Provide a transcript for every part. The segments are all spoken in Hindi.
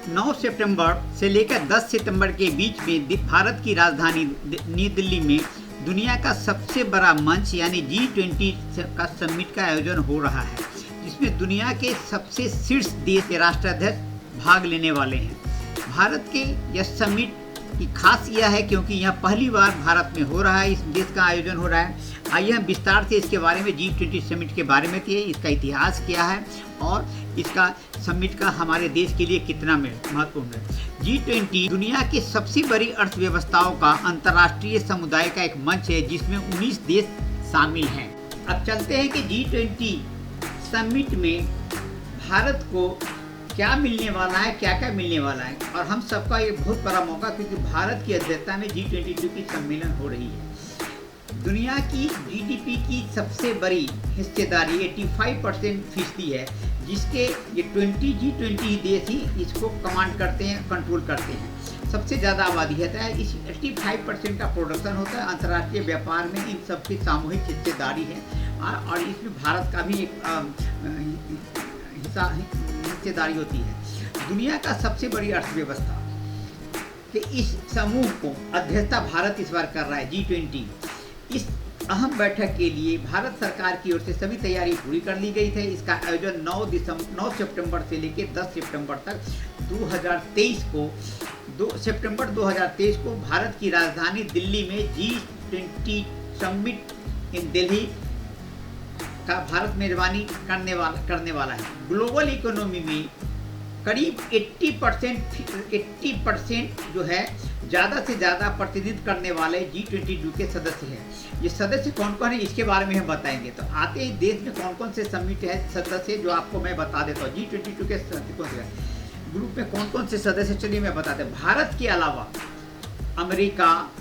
9 सितंबर से लेकर 10 सितंबर के बीच में भारत की राजधानी नई दिल्ली में दुनिया का सबसे बड़ा मंच यानी G20 का समिट का आयोजन हो रहा है, जिसमें दुनिया के सबसे शीर्ष देश के राष्ट्राध्यक्ष भाग लेने वाले हैं। भारत के यह समिट की खास यह है क्योंकि यह पहली बार भारत में हो रहा है, इस देश का आयोजन हो रहा है। आइए हम विस्तार से इसके बारे में G20 समिट के बारे में दिए, इसका इतिहास क्या है और इसका समिट का हमारे देश के लिए कितना महत्वपूर्ण है। G20 दुनिया की सबसे बड़ी अर्थव्यवस्थाओं का अंतर्राष्ट्रीय समुदाय का एक मंच है, जिसमें 19 देश शामिल हैं। अब चलते हैं कि G20 समिट में भारत को क्या मिलने वाला है, क्या क्या मिलने वाला है, और हम सबका ये बहुत बड़ा मौका, क्योंकि भारत की अध्यक्षता में G20 की सम्मेलन हो रही है। दुनिया की जीडीपी की सबसे बड़ी हिस्सेदारी 85% फीसदी है, जिसके ये G20 देश ही इसको कमांड करते हैं, कंट्रोल करते हैं। सबसे ज़्यादा आबादी है, इस 85% का प्रोडक्शन होता है। अंतर्राष्ट्रीय व्यापार में इन सबकी सामूहिक हिस्सेदारी है और इसमें भारत का भी एक हिस्सेदारी होती है। दुनिया का सबसे बड़ी अर्थव्यवस्था कि इस समूह को अध्यक्षता भारत इस बार कर रहा है G20। इस अहम बैठक के लिए भारत सरकार की ओर से सभी तैयारी पूरी कर ली गई थी। इसका आयोजन 9 सितंबर से लेकर 10 सितंबर तक 2 सितंबर 2023 को भारत की राजधानी दिल्ली में G20 समिट इन दिल्ली का भारत मेजबानी करने वाला है। ग्लोबल इकोनॉमी में करीब 80% जो है ज़्यादा से ज़्यादा प्रतिनिधित्व करने वाले G20 के सदस्य हैं। ये सदस्य कौन कौन है इसके बारे में हम बताएंगे। तो आते ही देश में कौन कौन से समिट है सदस्य, जो आपको मैं बता देता हूँ। G20 के ग्रुप में कौन कौन से सदस्य, चलिए मैं बताते हैं। भारत के अलावा अमेरिका,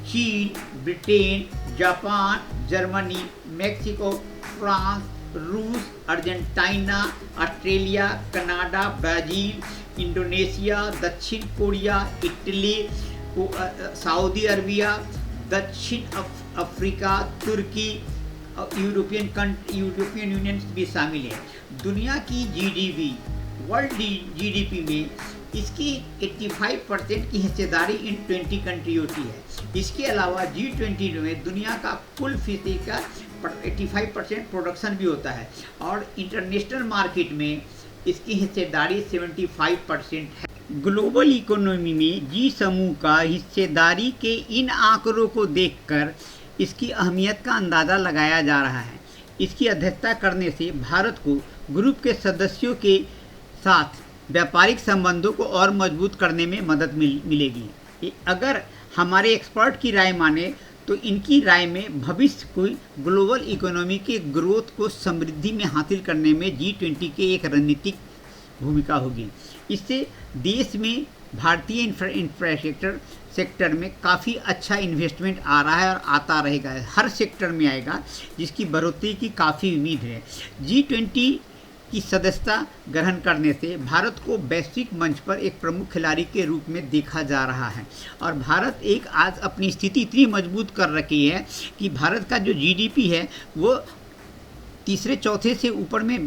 चीन, Britain, Japan, Germany, Mexico, France, रूस, Argentina, Australia, Canada, Brazil, Indonesia, दक्षिण कोरिया, इटली, सऊदी अरबिया, दक्षिण अफ्रीका, तुर्की, यूरोपियन यूनियन भी शामिल है। दुनिया की जीडीपी, वर्ल्ड जीडीपी में इसकी 85% की हिस्सेदारी इन 20 कंट्री होती है। इसके अलावा G20 में दुनिया का कुल फीसदी का 85% प्रोडक्शन भी होता है और इंटरनेशनल मार्केट में इसकी हिस्सेदारी 75% है। ग्लोबल इकोनॉमी में G समूह का हिस्सेदारी के इन आंकड़ों को देखकर इसकी अहमियत का अंदाज़ा लगाया जा रहा है। इसकी अध्यक्षता करने से भारत को ग्रुप के सदस्यों के साथ व्यापारिक संबंधों को और मजबूत करने में मदद मिलेगी। अगर हमारे एक्सपर्ट की राय माने तो इनकी राय में भविष्य को ग्लोबल इकोनॉमी के ग्रोथ को समृद्धि में हासिल करने में G20 के एक रणनीतिक भूमिका होगी। इससे देश में भारतीय इंफ्रास्ट्रक्चर सेक्टर में काफ़ी अच्छा इन्वेस्टमेंट आ रहा है और आता रहेगा, हर सेक्टर में आएगा, जिसकी बढ़ोतरी की काफ़ी उम्मीद है। G20 की सदस्यता ग्रहण करने से भारत को वैश्विक मंच पर एक प्रमुख खिलाड़ी के रूप में देखा जा रहा है और भारत एक आज अपनी स्थिति इतनी मजबूत कर रखी है कि भारत का जो जीडीपी है वो तीसरे चौथे से ऊपर में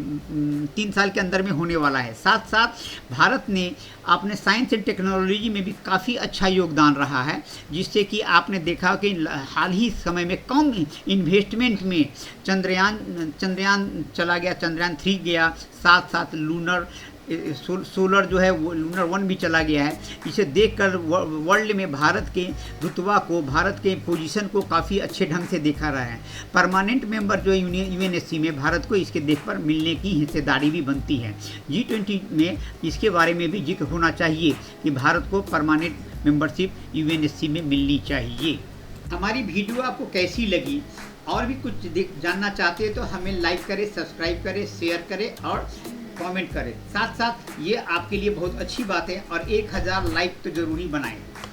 3 साल के अंदर में होने वाला है। साथ साथ भारत ने अपने साइंस एंड टेक्नोलॉजी में भी काफ़ी अच्छा योगदान रहा है, जिससे कि आपने देखा कि हाल ही समय में कम इन्वेस्टमेंट में चंद्रयान चला गया, चंद्रयान 3 गया, साथ साथ सोलर जो है वो लूनर 1 भी चला गया है। इसे देखकर वर्ल्ड में भारत के रुतबा को, भारत के पोजीशन को काफ़ी अच्छे ढंग से देखा रहा है। परमानेंट मेंबर जो यूएनएससी में भारत को इसके देश पर मिलने की हिस्सेदारी भी बनती है। G20 में इसके बारे में भी जिक्र होना चाहिए कि भारत को परमानेंट मेंबरशिप यूएनएससी में मिलनी चाहिए। हमारी वीडियो आपको कैसी लगी और भी कुछ जानना चाहते हैं तो हमें लाइक करें, सब्सक्राइब करें, शेयर करें और कमेंट करें। साथ साथ ये आपके लिए बहुत अच्छी बात है और 1000 लाइक तो ज़रूरी बनाएं।